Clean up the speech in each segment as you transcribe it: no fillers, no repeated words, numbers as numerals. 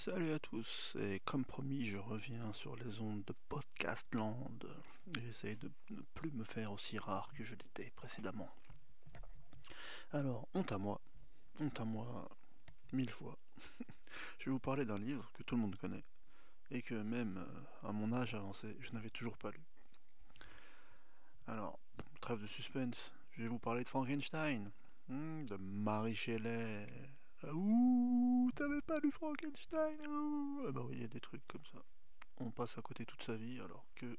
Salut à tous, et comme promis, je reviens sur les ondes de Podcastland. J'essaie de ne plus me faire aussi rare que je l'étais précédemment. Alors, honte à moi, mille fois. Je vais vous parler d'un livre que tout le monde connaît, et que même à mon âge avancé, je n'avais toujours pas lu. Alors, trêve de suspense, je vais vous parler de Frankenstein, de Mary Shelley. Ouh, t'avais pas lu Frankenstein? Ouh. Ah bah oui, il y a des trucs comme ça. On passe à côté toute sa vie alors que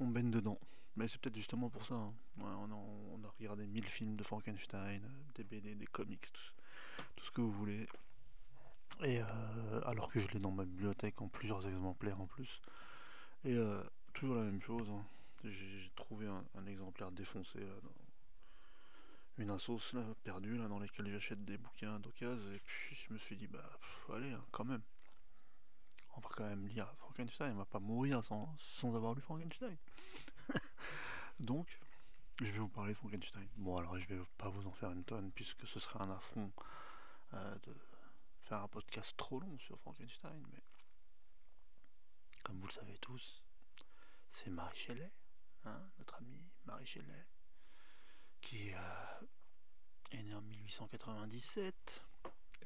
on baigne dedans. Mais c'est peut-être justement pour ça, hein. Ouais, on a regardé 1000 films de Frankenstein, des BD, des comics, tout ce que vous voulez. Et alors que je l'ai dans ma bibliothèque en plusieurs exemplaires en plus. Et toujours la même chose, hein. J'ai trouvé un exemplaire défoncé là, dans une assos là, perdue là, dans laquelle j'achète des bouquins d'occasion. Et puis je me suis dit, bah allez, hein, quand même. On va quand même lire Frankenstein, on va pas mourir sans avoir lu Frankenstein. Donc, je vais vous parler de Frankenstein. Bon, alors je vais pas vous en faire une tonne, puisque ce serait un affront de faire un podcast trop long sur Frankenstein, mais comme vous le savez tous, c'est Mary Shelley, hein, notre amie Mary Shelley, qui est née en 1897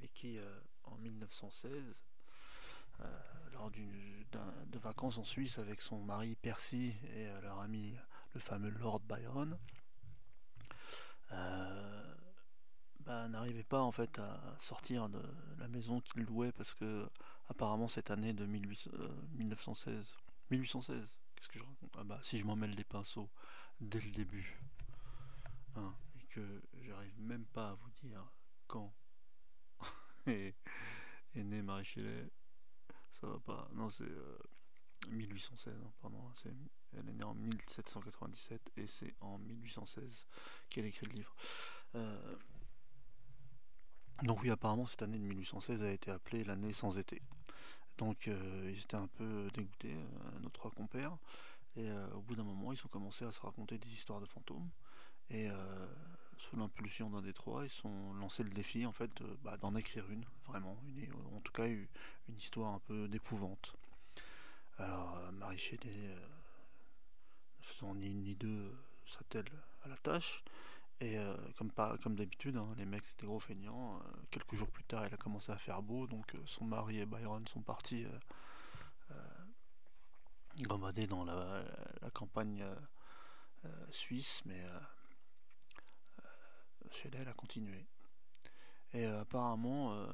et qui, en 1916, lors de vacances en Suisse avec son mari Percy et leur ami le fameux Lord Byron, euh, n'arrivait pas en fait à sortir de la maison qu'il louait parce que apparemment cette année de 1916, 1816, qu'est-ce que je raconte? Ah bah si je m'en mêle les pinceaux dès le début, hein, et que j'arrive même pas à vous dire quand est, est née Marie Shelley, ça va pas. Non, c'est 1816, hein, pardon. Elle est née en 1797 et c'est en 1816 qu'elle écrit le livre. Euh, Donc oui, apparemment cette année de 1816 a été appelée l'année sans été. Donc ils étaient un peu dégoûtés, nos trois compères, et au bout d'un moment ils ont commencé à se raconter des histoires de fantômes, et sous l'impulsion d'un des trois, ils ont lancé le défi en fait d'en écrire une, vraiment, en tout cas une histoire un peu d'épouvante. Alors Marie Shelley, ne faisant ni une ni deux, s'attelle à la tâche. Et comme d'habitude, hein, les mecs c'était gros feignants. Quelques jours plus tard, il a commencé à faire beau, donc son mari et Byron sont partis gambader dans la campagne suisse, mais Shelley elle a continué. Et apparemment,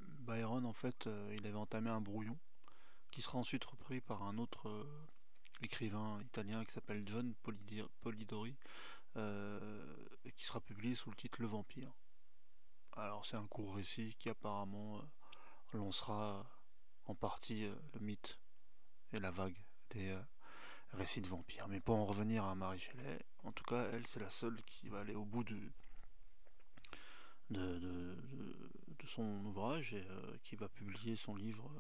Byron en fait, il avait entamé un brouillon qui sera ensuite repris par un autre écrivain italien qui s'appelle John Polidori, qui sera publié sous le titre Le Vampire. Alors c'est un court récit qui apparemment lancera en partie le mythe et la vague des récits de vampires. Mais pour en revenir à Marie Shelley, en tout cas, elle, c'est la seule qui va aller au bout de son ouvrage et qui va publier son livre,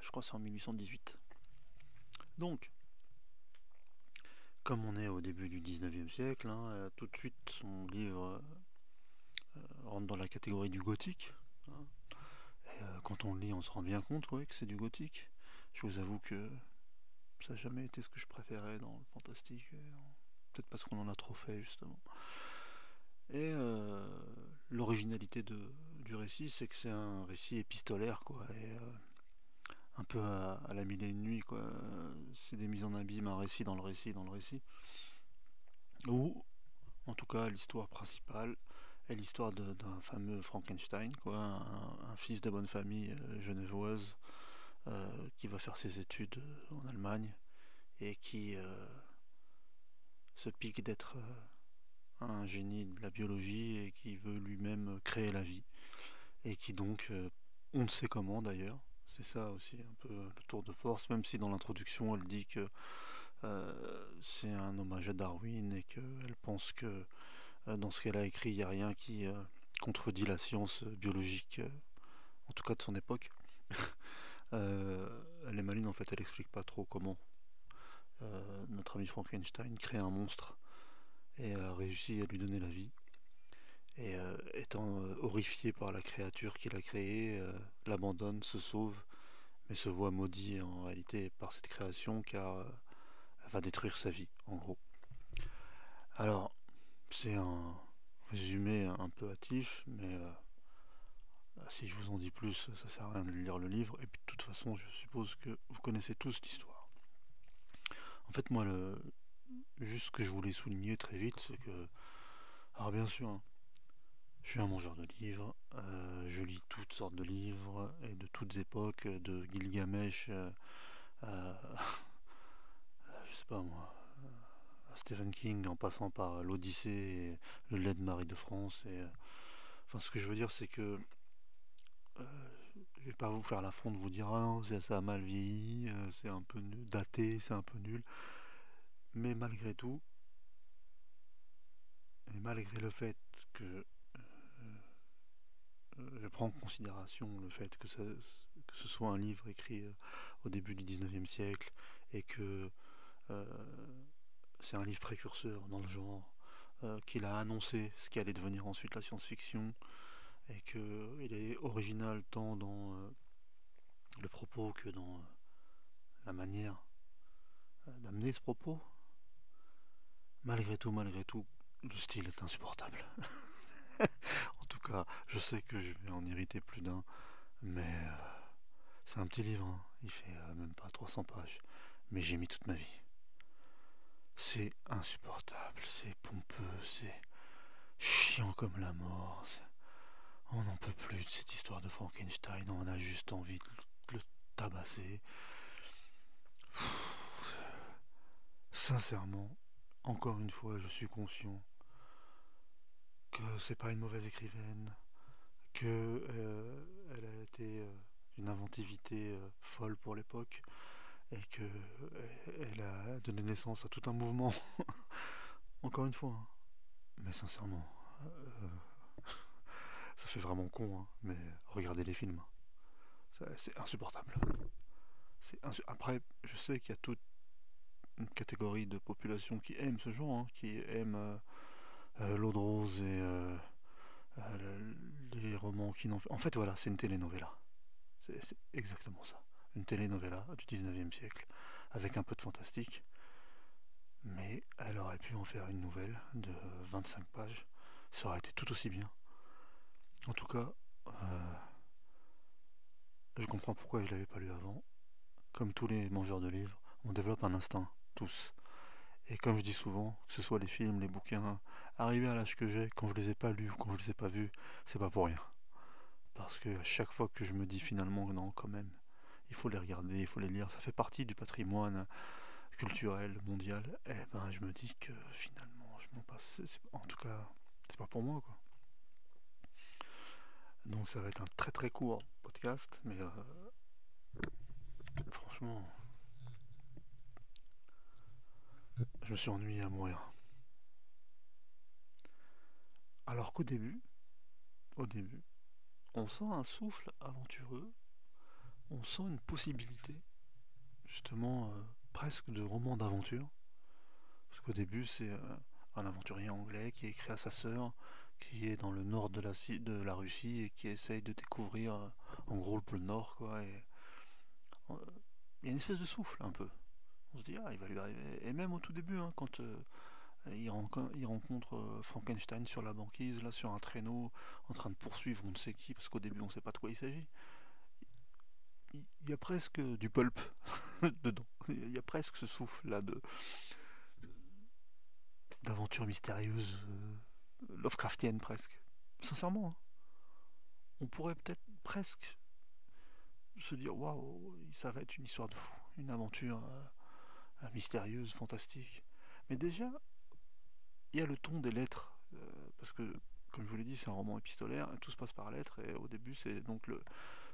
je crois que c'est en 1818. Donc, comme on est au début du 19e siècle, hein, tout de suite son livre rentre dans la catégorie du gothique, hein. Et quand on le lit, on se rend bien compte, ouais, que c'est du gothique. Je vous avoue que ça n'a jamais été ce que je préférais dans le fantastique. Peut-être parce qu'on en a trop fait, justement. Et l'originalité du récit, c'est que c'est un récit épistolaire, quoi. Et un peu à la mille et une nuits, quoi. C'est des mises en abîme, un récit dans le récit dans le récit. Ou, en tout cas, l'histoire principale est l'histoire d'un fameux Frankenstein, quoi. Un fils de bonne famille genevoise qui va faire ses études en Allemagne et qui se pique d'être un génie de la biologie et qui veut lui-même créer la vie. Et qui donc, on ne sait comment d'ailleurs, c'est ça aussi un peu le tour de force, même si dans l'introduction elle dit que c'est un hommage à Darwin et qu'elle pense que dans ce qu'elle a écrit, il n'y a rien qui contredit la science biologique, en tout cas de son époque. Elle est maligne en fait, elle explique pas trop comment notre ami Frankenstein crée un monstre et a réussi à lui donner la vie. et étant horrifié par la créature qu'il a créée, l'abandonne, se sauve, mais se voit maudit en réalité par cette création car elle va détruire sa vie, en gros. Alors, c'est un résumé un peu hâtif, mais si je vous en dis plus, ça sert à rien de lire le livre, et puis de toute façon, je suppose que vous connaissez tous l'histoire. En fait, moi, juste ce que je voulais souligner très vite, c'est que, alors bien sûr, hein, je suis un mangeur de livres, je lis toutes sortes de livres, et de toutes époques, de Gilgamesh à, je sais pas moi, à Stephen King, en passant par l'Odyssée, et le lait de Marie de France, et enfin, ce que je veux dire, c'est que euh, je vais pas vous faire l'affront de vous dire ah non, ça a mal vieilli, c'est un peu daté, c'est un peu nul, mais malgré tout, et malgré le fait que je prends en considération le fait que ce soit un livre écrit au début du 19e siècle et que euh, c'est un livre précurseur dans le genre, qu'il a annoncé ce qui allait devenir ensuite la science-fiction et qu'il est original tant dans le propos que dans la manière d'amener ce propos. Malgré tout, le style est insupportable. En tout cas, je sais que je vais en irriter plus d'un, mais c'est un petit livre, hein. Il fait même pas 300 pages, mais j'ai mis toute ma vie. C'est insupportable, c'est pompeux, c'est chiant comme la mort. On n'en peut plus de cette histoire de Frankenstein, on a juste envie de le tabasser. Sincèrement, encore une fois, je suis conscient que c'est pas une mauvaise écrivaine, que elle a été d'une inventivité folle pour l'époque et que elle a donné naissance à tout un mouvement. Encore une fois, hein. Mais sincèrement, euh, ça fait vraiment con, hein, mais regardez les films, c'est insupportable. Après, je sais qu'il y a toute une catégorie de population qui aime ce genre, hein, qui aime l'eau de rose et les romans qui n'ont fait. En fait, voilà, c'est une telenovela. C'est exactement ça. Une telenovela du 19e siècle, avec un peu de fantastique. Mais elle aurait pu en faire une nouvelle de 25 pages. Ça aurait été tout aussi bien. En tout cas, je comprends pourquoi je l'avais pas lu avant. Comme tous les mangeurs de livres, on développe un instinct, tous. Et comme je dis souvent, que ce soit les films, les bouquins, arrivé à l'âge que j'ai, quand je les ai pas lus ou quand je les ai pas vus, c'est pas pour rien. Parce que à chaque fois que je me dis finalement non, quand même, il faut les regarder, il faut les lire, ça fait partie du patrimoine culturel mondial, et ben je me dis que finalement, je m'en passe. En tout cas, c'est pas pour moi, quoi. Donc ça va être un très très court podcast, mais franchement, je me suis ennuyé à mourir. Alors qu'au début, au début, on sent un souffle aventureux, on sent une possibilité, justement, presque de roman d'aventure. Parce qu'au début, c'est un aventurier anglais qui écrit à sa sœur, qui est dans le nord de la Russie et qui essaye de découvrir, en gros, le pôle Nord, quoi. Et euh, il y a une espèce de souffle, un peu. On se dit, ah, il va lui arriver. Et même au tout début, hein, quand il rencontre Frankenstein sur la banquise, là, sur un traîneau, en train de poursuivre on ne sait qui, parce qu'au début, on ne sait pas de quoi il s'agit. Il y a presque du pulp dedans. Il y a presque ce souffle là d'aventure mystérieuse, Lovecraftienne presque. Sincèrement, hein. On pourrait peut-être presque se dire waouh, ça va être une histoire de fou, une aventure mystérieuse, fantastique. Mais déjà, il y a le ton des lettres, parce que comme je vous l'ai dit, c'est un roman épistolaire, tout se passe par lettres, et au début, c'est donc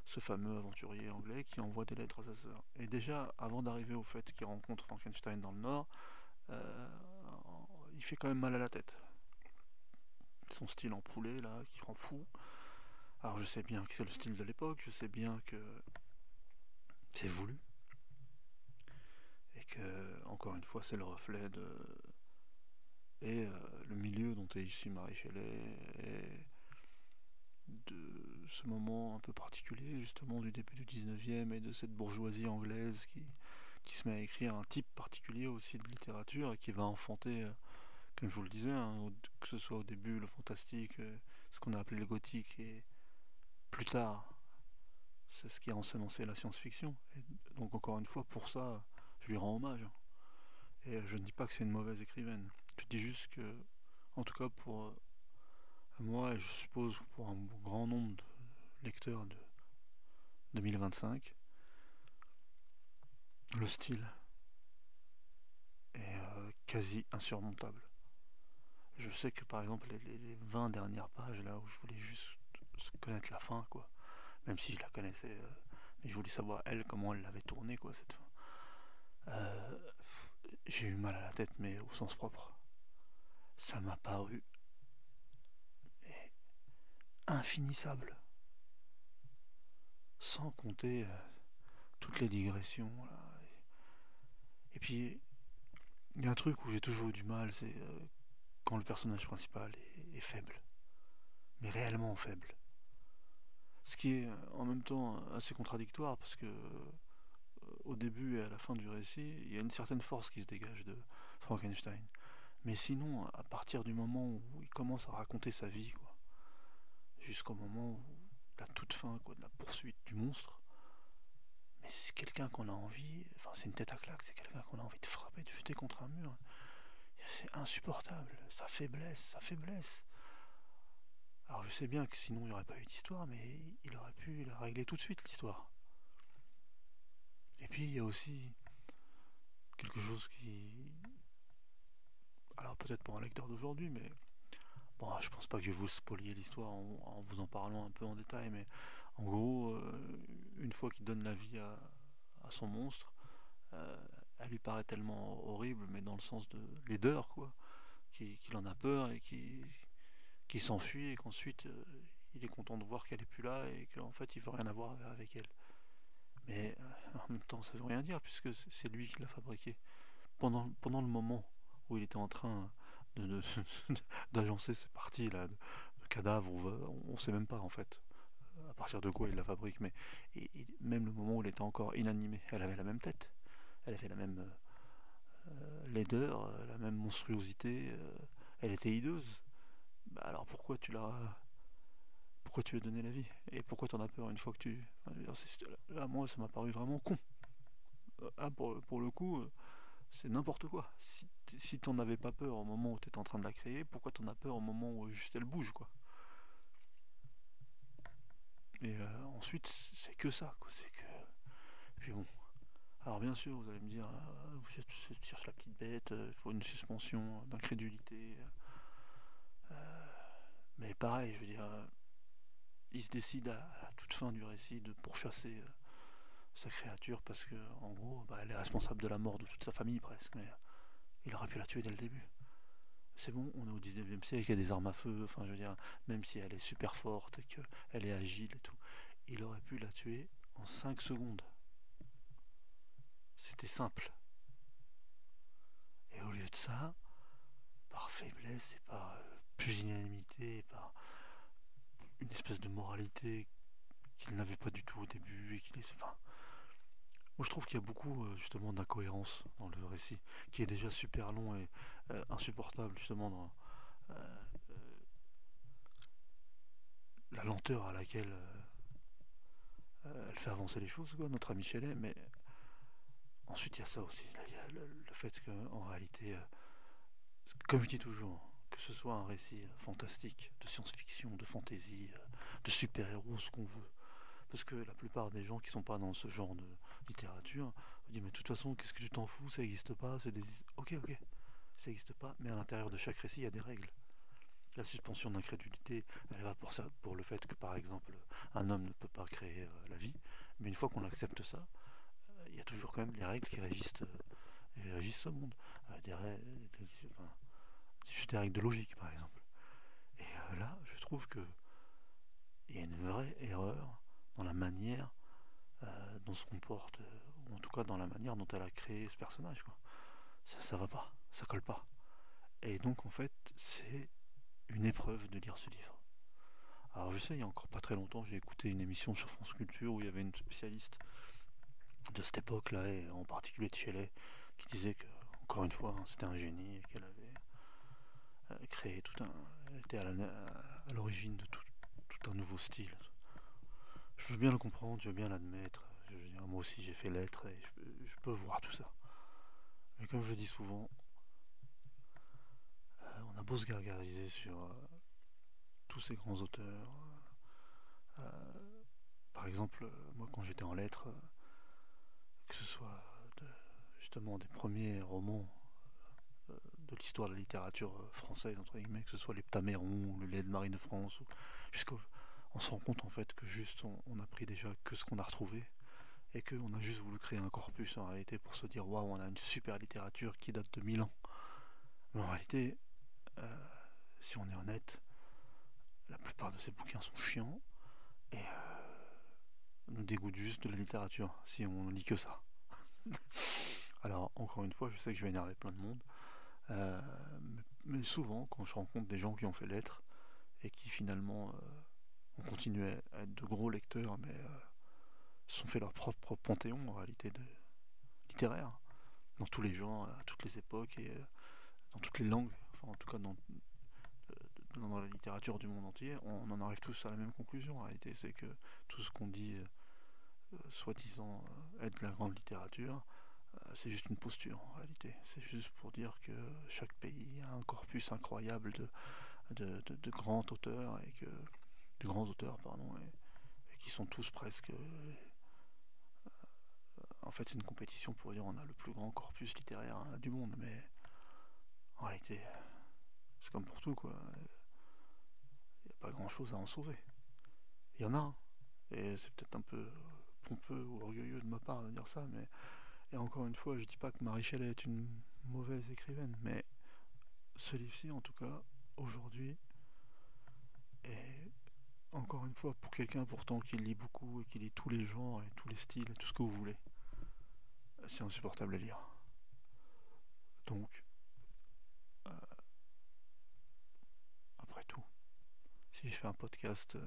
ce fameux aventurier anglais qui envoie des lettres à sa sœur. Et déjà, avant d'arriver au fait qu'il rencontre Frankenstein dans le Nord, euh, il fait quand même mal à la tête. Son style en poulet, là, qui rend fou. Alors je sais bien que c'est le style de l'époque, je sais bien que c'est voulu, et que, encore une fois, c'est le reflet Et le milieu dont est issue Marie Shelley est de ce moment un peu particulier, justement, du début du 19e et de cette bourgeoisie anglaise qui se met à écrire un type particulier aussi de littérature et qui va enfanter, comme je vous le disais, hein, que ce soit au début le fantastique, ce qu'on a appelé le gothique, et plus tard, c'est ce qui a ensemencé la science-fiction. Et donc, encore une fois, pour ça, je lui rends hommage. Et je ne dis pas que c'est une mauvaise écrivaine. Je dis juste que, en tout cas pour moi, et je suppose pour un grand nombre de lecteurs de 2025, le style est quasi insurmontable. Je sais que par exemple les 20 dernières pages là où je voulais juste connaître la fin, quoi, même si je la connaissais, mais je voulais savoir elle comment elle l'avait tournée, quoi, cette fin. Euh, j'ai eu mal à la tête, mais au sens propre. Ça m'a paru infinissable, sans compter toutes les digressions là. Et puis il y a un truc où j'ai toujours eu du mal, c'est quand le personnage principal est faible, mais réellement faible. Ce qui est en même temps assez contradictoire parce que au début et à la fin du récit, il y a une certaine force qui se dégage de Frankenstein. Mais sinon, à partir du moment où il commence à raconter sa vie, quoi, jusqu'au moment où la toute fin, quoi, de la poursuite du monstre, mais c'est quelqu'un qu'on a envie, enfin c'est une tête à claque, c'est quelqu'un qu'on a envie de frapper, de jeter contre un mur. C'est insupportable, sa faiblesse, sa faiblesse. Alors je sais bien que sinon il n'y aurait pas eu d'histoire, mais il aurait pu la régler tout de suite, l'histoire. Et puis il y a aussi quelque chose qui... Alors peut-être pour un lecteur d'aujourd'hui, mais... Bon, je pense pas que je vais vous spolier l'histoire en vous en parlant un peu en détail, mais en gros, une fois qu'il donne la vie à son monstre, euh, elle lui paraît tellement horrible, mais dans le sens de laideur, quoi, qu'il en a peur et qui s'enfuit et qu'ensuite il est content de voir qu'elle est plus là et qu'en fait il veut rien avoir avec elle. Mais en même temps ça veut rien dire puisque c'est lui qui l'a fabriqué. Pendant le moment où il était en train d'agencer ces parties là de cadavres, on sait même pas en fait à partir de quoi il la fabrique, mais même le moment où il était encore inanimé, elle avait la même tête, elle avait la même laideur, la même monstruosité, elle était hideuse. Bah alors pourquoi tu lui as donné la vie et pourquoi t'en as peur une fois que tu... Là, moi, ça m'a paru vraiment con. Ah, pour le coup, c'est n'importe quoi. Si t'en avais pas peur au moment où t'étais en train de la créer, pourquoi t'en as peur au moment où juste elle bouge, quoi. Et ensuite, c'est que ça, quoi. C'est que... Puis bon. Alors bien sûr, vous allez me dire, vous cherchez la petite bête, il faut une suspension d'incrédulité. Mais pareil, je veux dire, il se décide à la toute fin du récit de pourchasser sa créature parce que en gros bah, elle est responsable de la mort de toute sa famille presque, mais il aurait pu la tuer dès le début. C'est bon, on est au 19e siècle, il y a des armes à feu, enfin je veux dire, même si elle est super forte et qu'elle est agile et tout, il aurait pu la tuer en 5 secondes. C'était simple. Et au lieu de ça, par faiblesse et par pusillanimité, et par une espèce de moralité qu'il n'avait pas du tout au début et qu'il est... Enfin, moi je trouve qu'il y a beaucoup justement d'incohérence dans le récit, qui est déjà super long et insupportable justement dans la lenteur à laquelle elle fait avancer les choses, quoi, notre ami Shelley, mais ensuite il y a ça aussi, là, il y a le fait qu'en réalité, comme je dis toujours, que ce soit un récit fantastique, de science-fiction, de fantasy, de super-héros, ce qu'on veut, parce que la plupart des gens qui sont pas dans ce genre de littérature vous disent mais de toute façon qu'est-ce que tu t'en fous, ça n'existe pas, c'est des... Ok, ça n'existe pas, mais à l'intérieur de chaque récit il y a des règles. La suspension d'incrédulité, elle va pour ça, pour le fait que par exemple un homme ne peut pas créer la vie, mais une fois qu'on accepte ça, il y a toujours quand même les règles régissent ce monde. Enfin, juste des règles de logique par exemple. Et là, je trouve que il y a une vraie erreur dans la manière dont se comporte, ou en tout cas dans la manière dont elle a créé ce personnage, quoi. Ça va pas, ça colle pas. Et donc en fait, c'est une épreuve de lire ce livre. Alors je sais, il y a encore pas très longtemps, j'ai écouté une émission sur France Culture où il y avait une spécialiste de cette époque-là, et en particulier de Shelley, qui disait que, encore une fois, hein, c'était un génie et qu'elle avait créé tout un... Elle était à l'origine de tout un nouveau style. Je veux bien le comprendre, je veux bien l'admettre. Je veux dire, moi aussi j'ai fait lettres et je peux voir tout ça. Mais comme je dis souvent, on a beau se gargariser sur tous ces grands auteurs. Par exemple, moi quand j'étais en lettres, que ce soit de, justement des premiers romans de l'histoire de la littérature française, entre guillemets, que ce soit les Ptaméron ou le lait de Marine de France, jusqu'au, on se rend compte en fait que juste on a pris déjà que ce qu'on a retrouvé et qu'on a juste voulu créer un corpus en réalité pour se dire waouh, on a une super littérature qui date de 1000 ans. Mais en réalité, euh, si on est honnête, la plupart de ces bouquins sont chiants et nous dégoûtent juste de la littérature si on lit que ça. Alors encore une fois, je sais que je vais énerver plein de monde, euh, mais souvent quand je rencontre des gens qui ont fait lettres et qui finalement ont continué à être de gros lecteurs, mais se sont fait leur propre panthéon en réalité de littéraire, dans tous les genres, à toutes les époques et dans toutes les langues, enfin en tout cas dans la littérature du monde entier, on en arrive tous à la même conclusion en réalité, c'est que tout ce qu'on dit soi-disant être de la grande littérature, c'est juste une posture en réalité. C'est juste pour dire que chaque pays a un corpus incroyable de grands auteurs et que de grands auteurs pardon et qui sont tous presque en fait c'est une compétition pour dire on a le plus grand corpus littéraire du monde, mais en réalité c'est comme pour tout quoi. Il n'y a pas grand chose à en sauver. Il y en a un, et c'est peut-être un peu pompeux ou orgueilleux de ma part de dire ça, mais et encore une fois je dis pas que Marie Shelley est une mauvaise écrivaine, mais ce livre-ci en tout cas aujourd'hui est encore une fois pour quelqu'un pourtant qui lit beaucoup et qui lit tous les genres et tous les styles et tout ce que vous voulez, c'est insupportable à lire. Donc euh, après tout, si je fais un podcast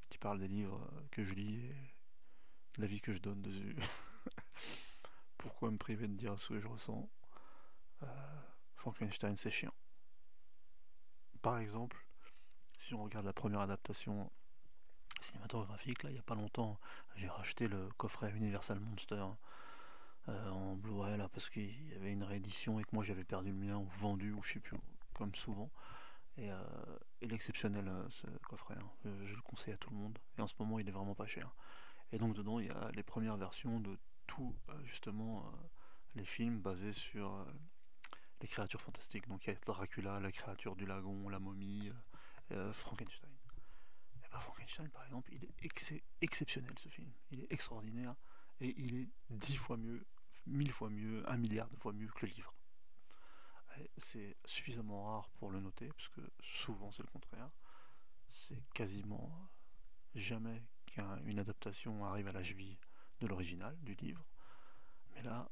qui parle des livres que je lis et de la vie que je donne dessus, pourquoi me priver de dire ce que je ressens? Frankenstein c'est chiant. Par exemple, si on regarde la première adaptation cinématographique, là il n'y a pas longtemps, j'ai racheté le coffret Universal Monster en Blu-ray là parce qu'il y avait une réédition et que moi j'avais perdu le mien ou vendu ou je sais plus, comme souvent. Et il est exceptionnel ce coffret, hein. Je le conseille à tout le monde et en ce moment il est vraiment pas cher. Et donc dedans il y a les premières versions de tout justement les films basés sur les créatures fantastiques. Donc il y a Dracula, la créature du lagon, la momie, Frankenstein. Et ben Frankenstein par exemple, il est exceptionnel ce film. Il est extraordinaire et il est 10 fois mieux, 1000 fois mieux, 1 milliard de fois mieux que le livre. Et c'est suffisamment rare pour le noter, parce que souvent c'est le contraire. C'est quasiment jamais qu'une adaptation arrive à la cheville de l'original, du livre. Mais là,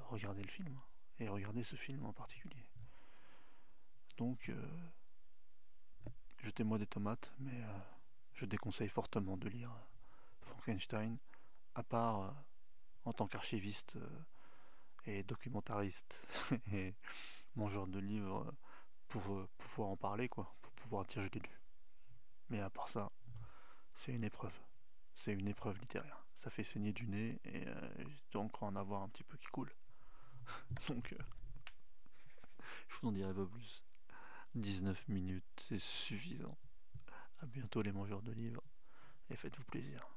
regardez le film, et regardez ce film en particulier. Donc, jetez-moi des tomates, mais je déconseille fortement de lire Frankenstein, à part en tant qu'archiviste et documentariste, et mon genre de livre pour pouvoir en parler, quoi, pour pouvoir dire je l'ai lu. Mais à part ça, c'est une épreuve. C'est une épreuve littéraire. Ça fait saigner du nez et je dois encore en avoir un petit peu qui coule. Donc, je vous en dirai pas plus. 19 minutes, c'est suffisant. À bientôt les mangeurs de livres et faites-vous plaisir.